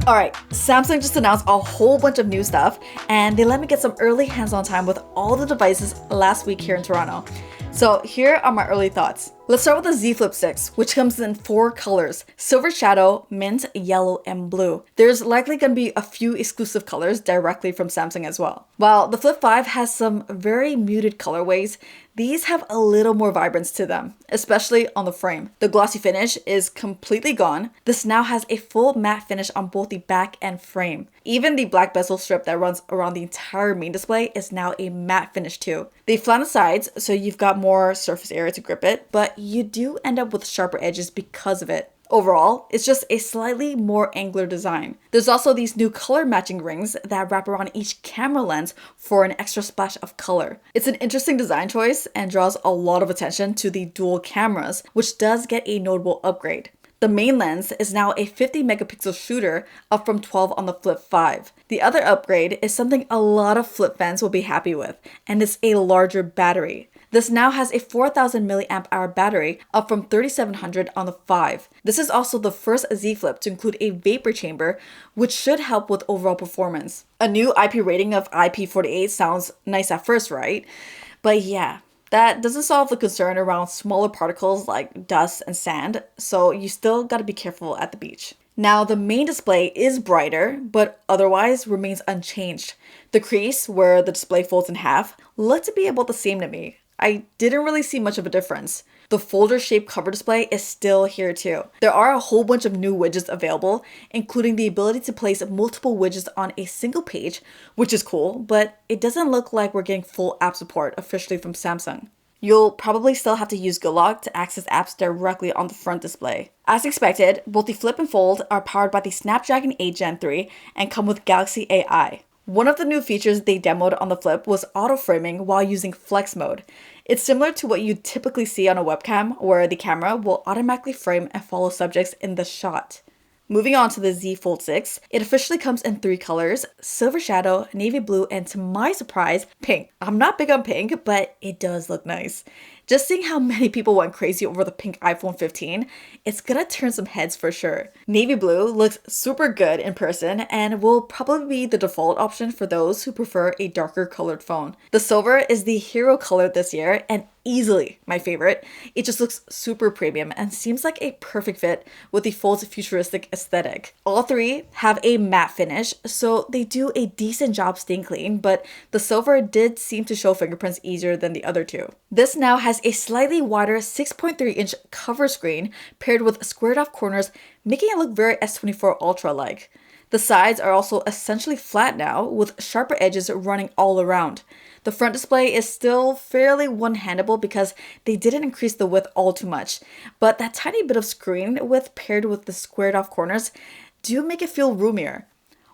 Alright, Samsung just announced a whole bunch of new stuff, and they let me get some early hands-on time with all the devices last week here in Toronto. So here are my early thoughts. Let's start with the Z Flip6, which comes in 4 colors: silver shadow, mint, yellow, and blue. There's likely going to be a few exclusive colors directly from Samsung as well. While the Flip 5 has some very muted colorways, these have a little more vibrance to them, especially on the frame. The glossy finish is completely gone. This now has a full matte finish on both the back and frame. Even the black bezel strip that runs around the entire main display is now a matte finish too. They flat the sides, so you've got more surface area to grip it, but you do end up with sharper edges because of it. Overall, it's just a slightly more angular design. There's also these new color matching rings that wrap around each camera lens for an extra splash of color. It's an interesting design choice and draws a lot of attention to the dual cameras, which does get a notable upgrade. The main lens is now a 50 megapixel shooter, up from 12 on the Flip 5. The other upgrade is something a lot of Flip fans will be happy with, and it's a larger battery. This now has a 4000 mAh battery, up from 3700 on the 5. This is also the first Z Flip to include a vapor chamber, which should help with overall performance. A new IP rating of IP48 sounds nice at first, right? But yeah, that doesn't solve the concern around smaller particles like dust and sand, so you still gotta be careful at the beach. Now, the main display is brighter, but otherwise remains unchanged. The crease, where the display folds in half, looked to be about the same to me. I didn't really see much of a difference. The folder-shaped cover display is still here too. There are a whole bunch of new widgets available, including the ability to place multiple widgets on a single page, which is cool, but it doesn't look like we're getting full app support officially from Samsung. You'll probably still have to use Good Lock to access apps directly on the front display. As expected, both the Flip and Fold are powered by the Snapdragon 8 Gen 3 and come with Galaxy AI. One of the new features they demoed on the Flip was auto framing while using flex mode. It's similar to what you typically see on a webcam, where the camera will automatically frame and follow subjects in the shot. Moving on to the Z Fold 6, it officially comes in 3 colors: silver shadow, navy blue, and to my surprise, pink. I'm not big on pink, but it does look nice. Just seeing how many people went crazy over the pink iPhone 15, it's gonna turn some heads for sure. Navy blue looks super good in person and will probably be the default option for those who prefer a darker colored phone. The silver is the hero color this year and easily my favorite. It just looks super premium and seems like a perfect fit with the Fold's futuristic aesthetic. All 3 have a matte finish, so they do a decent job staying clean, but the silver did seem to show fingerprints easier than the other 2. This now has a slightly wider 6.3-inch cover screen paired with squared off corners, making it look very S24 Ultra-like. The sides are also essentially flat now, with sharper edges running all around. The front display is still fairly one-handable because they didn't increase the width all too much, but that tiny bit of screen width paired with the squared off corners do make it feel roomier.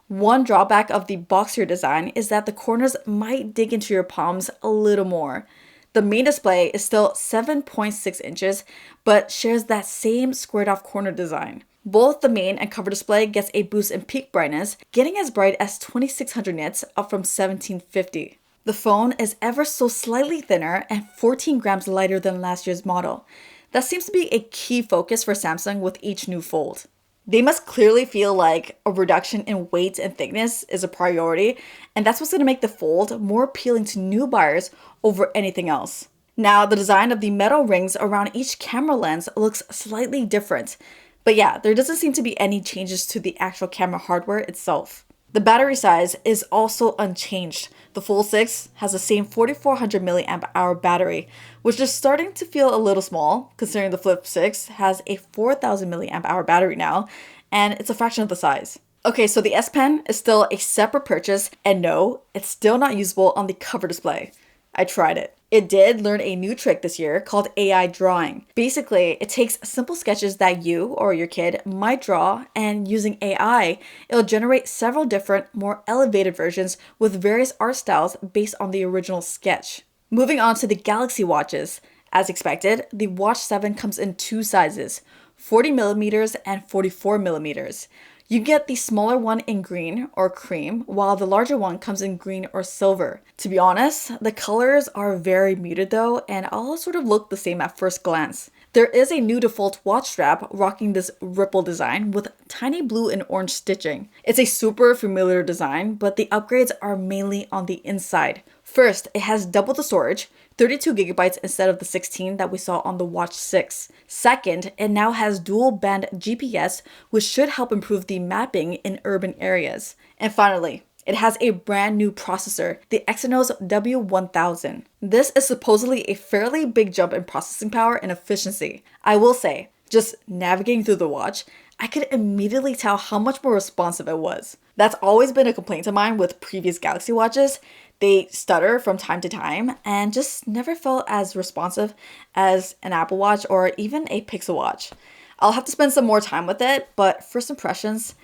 One drawback of the boxier design is that the corners might dig into your palms a little more. The main display is still 7.6 inches, but shares that same squared off corner design. Both the main and cover display gets a boost in peak brightness, getting as bright as 2600 nits, up from 1750. The phone is ever so slightly thinner and 14 grams lighter than last year's model. That seems to be a key focus for Samsung with each new Fold. They must clearly feel like a reduction in weight and thickness is a priority, and that's what's going to make the Fold more appealing to new buyers over anything else. Now, the design of the metal rings around each camera lens looks slightly different, but yeah, there doesn't seem to be any changes to the actual camera hardware itself. The battery size is also unchanged. The Fold 6 has the same 4400 mAh battery, which is starting to feel a little small considering the Flip 6 has a 4000 mAh battery now, and it's a fraction of the size. Okay, so the S Pen is still a separate purchase, and no, it's still not usable on the cover display. I tried it. It did learn a new trick this year called AI drawing. Basically, it takes simple sketches that you or your kid might draw, and using AI, it'll generate several different, more elevated versions with various art styles based on the original sketch. Moving on to the Galaxy watches. As expected, the Watch 7 comes in 2 sizes, 40mm and 44mm. You get the smaller one in green or cream, while the larger one comes in green or silver. To be honest, the colors are very muted though, and all sort of look the same at first glance. There is a new default watch strap rocking this ripple design with tiny blue and orange stitching. It's a super familiar design, but the upgrades are mainly on the inside. First, it has double the storage, 32 gigabytes instead of the 16 that we saw on the Watch 6. Second, it now has dual band GPS, which should help improve the mapping in urban areas. And finally, it has a brand new processor, the Exynos W1000. This is supposedly a fairly big jump in processing power and efficiency. I will say, just navigating through the watch, I could immediately tell how much more responsive it was. That's always been a complaint of mine with previous Galaxy watches. They stutter from time to time and just never felt as responsive as an Apple Watch or even a Pixel Watch. I'll have to spend some more time with it, but first impressions,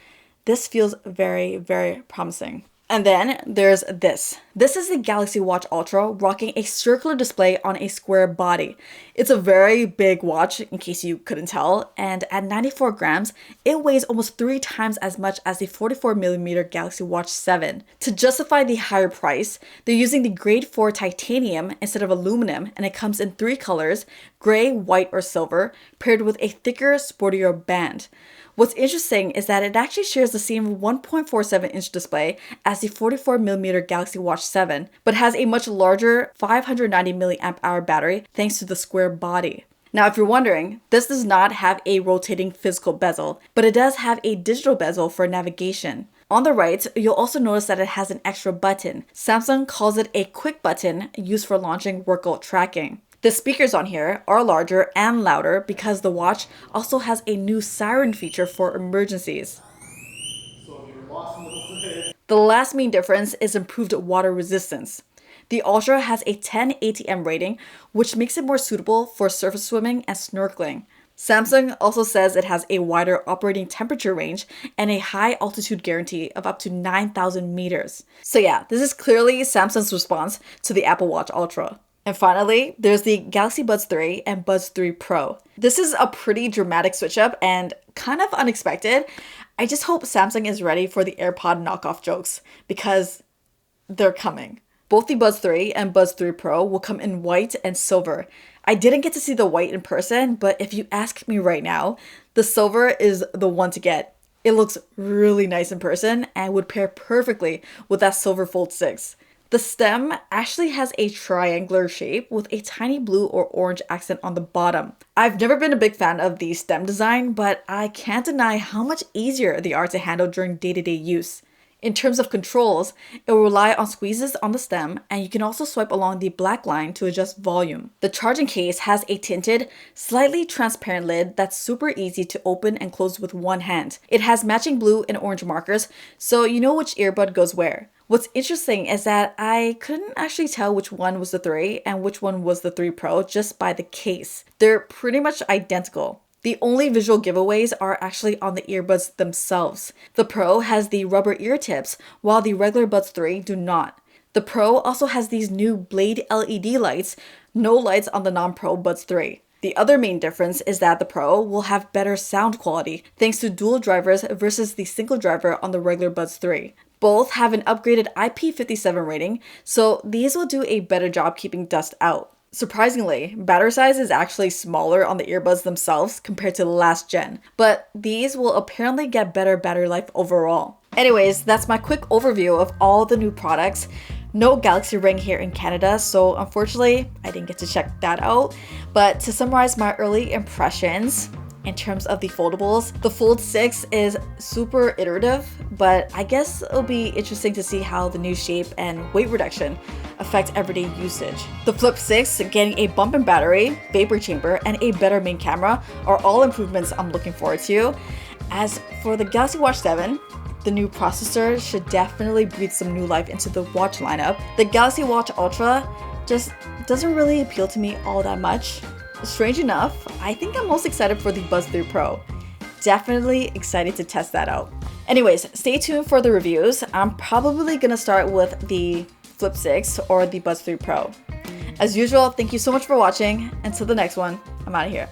this feels very, very promising. And then there's this. This is the Galaxy Watch Ultra rocking a circular display on a square body. It's a very big watch, in case you couldn't tell, and at 94 grams, it weighs almost 3 times as much as the 44mm Galaxy Watch 7. To justify the higher price, they're using the grade 4 titanium instead of aluminum, and it comes in 3 colors, gray, white, or silver, paired with a thicker, sportier band. What's interesting is that it actually shares the same 1.47-inch display as the 44mm Galaxy Watch 7, but has a much larger 590 mAh battery thanks to the square body. Now, if you're wondering, this does not have a rotating physical bezel, but it does have a digital bezel for navigation. On the right, you'll also notice that it has an extra button. Samsung calls it a quick button used for launching workout tracking. The speakers on here are larger and louder because the watch also has a new siren feature for emergencies. The last main difference is improved water resistance. The Ultra has a 10 ATM rating, which makes it more suitable for surface swimming and snorkeling. Samsung also says it has a wider operating temperature range and a high altitude guarantee of up to 9,000 meters. So yeah, this is clearly Samsung's response to the Apple Watch Ultra. And finally, there's the Galaxy Buds 3 and Buds 3 Pro. This is a pretty dramatic switch up and kind of unexpected. I just hope Samsung is ready for the AirPod knockoff jokes because they're coming. Both the Buds 3 and Buds 3 Pro will come in white and silver. I didn't get to see the white in person, but if you ask me right now, the silver is the one to get. It looks really nice in person and would pair perfectly with that silver Fold6. The stem actually has a triangular shape with a tiny blue or orange accent on the bottom. I've never been a big fan of the stem design, but I can't deny how much easier they are to handle during day-to-day use. In terms of controls, it will rely on squeezes on the stem, and you can also swipe along the black line to adjust volume. The charging case has a tinted, slightly transparent lid that's super easy to open and close with one hand. It has matching blue and orange markers, so you know which earbud goes where. What's interesting is that I couldn't actually tell which one was the 3 and which one was the 3 Pro just by the case. They're pretty much identical. The only visual giveaways are actually on the earbuds themselves. The Pro has the rubber ear tips, while the regular Buds 3 do not. The Pro also has these new Blade LED lights, no lights on the non-Pro Buds 3. The other main difference is that the Pro will have better sound quality thanks to dual drivers versus the single driver on the regular Buds 3. Both have an upgraded IP57 rating, so these will do a better job keeping dust out. Surprisingly, battery size is actually smaller on the earbuds themselves compared to the last gen, but these will apparently get better battery life overall. Anyways, that's my quick overview of all the new products. No Galaxy Ring here in Canada, so unfortunately, I didn't get to check that out. But to summarize my early impressions, in terms of the foldables, the Fold6 is super iterative, but I guess it'll be interesting to see how the new shape and weight reduction affect everyday usage. The Flip6 getting a bump in battery, vapor chamber, and a better main camera are all improvements I'm looking forward to. As for the Galaxy Watch 7, the new processor should definitely breathe some new life into the watch lineup. The Galaxy Watch Ultra just doesn't really appeal to me all that much. Strange enough, I think I'm most excited for the Buds 3 Pro. Definitely excited to test that out. Anyways, stay tuned for the reviews. I'm probably gonna start with the Flip6 or the Buds 3 Pro. As usual, thank you so much for watching. Until the next one, I'm out of here.